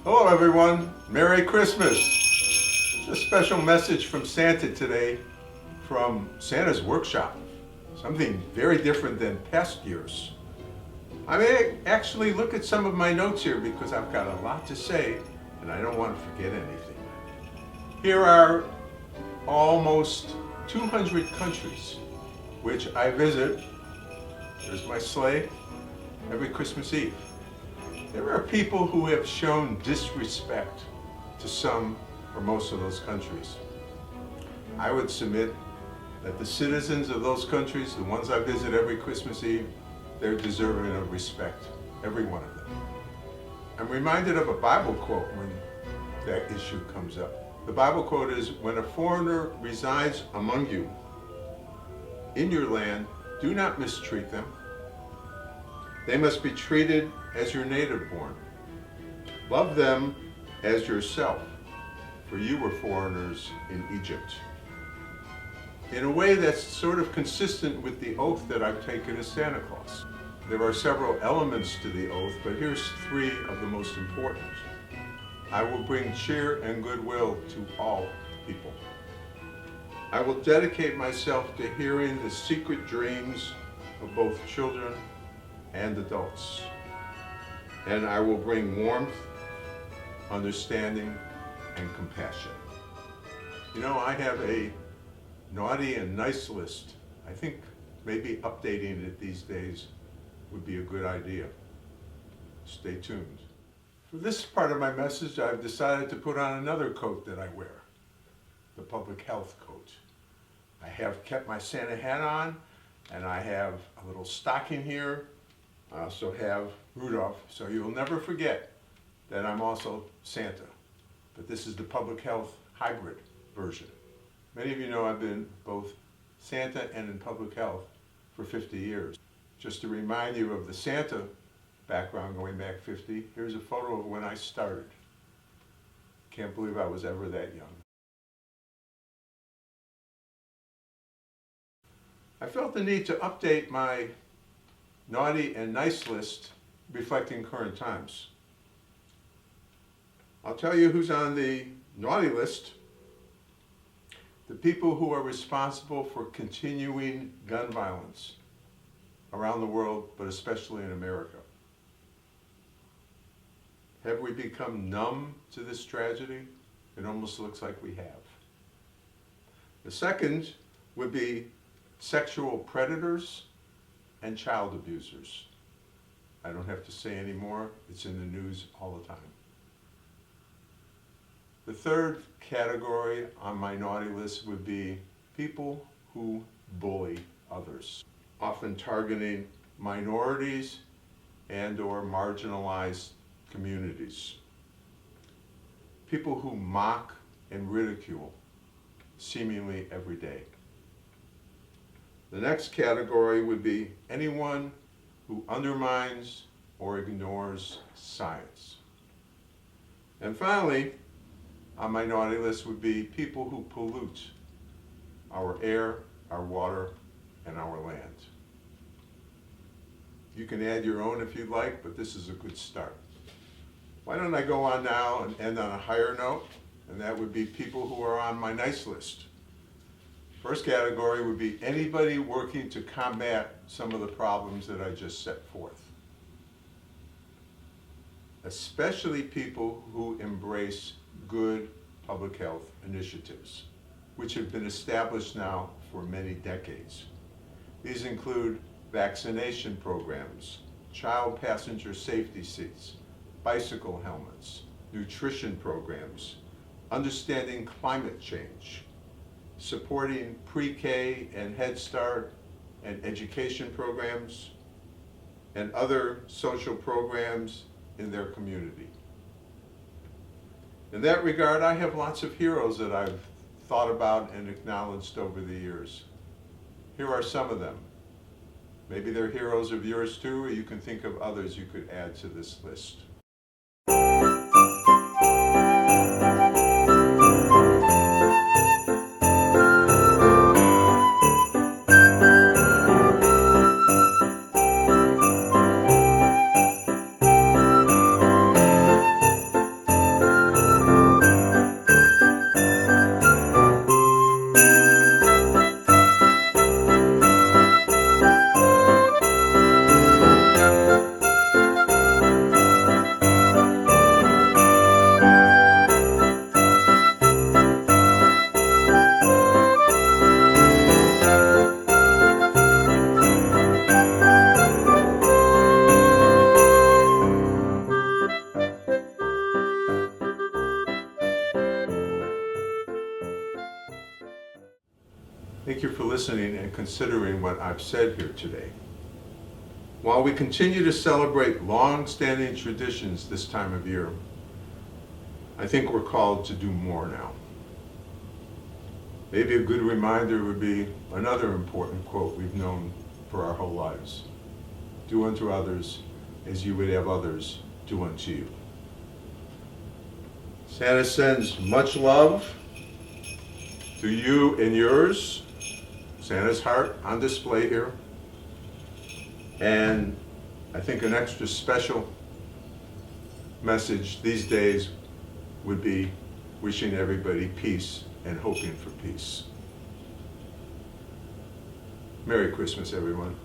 Hello everyone, Merry Christmas. A special message from Santa today from Santa's workshop. Something very different than past years. I may actually look at some of my notes here because I've got a lot to say and I don't want to forget anything. Here are almost 200 countries which I visit. There's my sleigh every Christmas Eve. There are people who have shown disrespect to some or most of those countries. I would submit that the citizens of those countries, the ones I visit every Christmas Eve, they're deserving of respect, every one of them. I'm reminded of a Bible quote when that issue comes up. The Bible quote is, "When a foreigner resides among you in your land, do not mistreat them. They must be treated as your native born. Love them as yourself, for you were foreigners in Egypt." In a way that's sort of consistent with the oath that I've taken as Santa Claus. There are several elements to the oath, but here's three of the most important. I will bring cheer and goodwill to all people. I will dedicate myself to hearing the secret dreams of both children and adults. And I will bring warmth, understanding, and compassion. You know, I have a naughty and nice list. I think maybe updating it these days would be a good idea. Stay tuned. For this part of my message, I've decided to put on another coat that I wear, the public health coat. I have kept my Santa hat on, and I have a little stocking here. I also have Rudolph, so you'll never forget that I'm also Santa. But this is the public health hybrid version. Many of you know I've been both Santa and in public health for 50 years. Just to remind you of the Santa background going back 50, here's a photo of when I started. Can't believe I was ever that young. I felt the need to update my naughty and nice list reflecting current times. I'll tell you who's on the naughty list. The people who are responsible for continuing gun violence around the world, but especially in America. Have we become numb to this tragedy? It almost looks like we have. The second would be sexual predators and child abusers. I don't have to say any more. It's in the news all the time. The third category on my naughty list would be people who bully others, often targeting minorities and or marginalized communities. People who mock and ridicule seemingly every day. The next category would be anyone who undermines or ignores science. And finally, on my naughty list would be people who pollute our air, our water, and our land. You can add your own if you'd like, but this is a good start. Why don't I go on now and end on a higher note, and that would be people who are on my nice list. First category would be anybody working to combat some of the problems that I just set forth. Especially people who embrace good public health initiatives, which have been established now for many decades. These include vaccination programs, child passenger safety seats, bicycle helmets, nutrition programs, understanding climate change, supporting pre-K and Head Start and education programs, and other social programs in their community. In that regard, I have lots of heroes that I've thought about and acknowledged over the years. Here are some of them. Maybe they're heroes of yours too, or you can think of others you could add to this list. Thank you for listening and considering what I've said here today. While we continue to celebrate long-standing traditions this time of year, I think we're called to do more now. Maybe a good reminder would be another important quote we've known for our whole lives. Do unto others as you would have others do unto you. Santa sends much love to you and yours. Santa's heart on display here. And I think an extra special message these days would be wishing everybody peace and hoping for peace. Merry Christmas, everyone.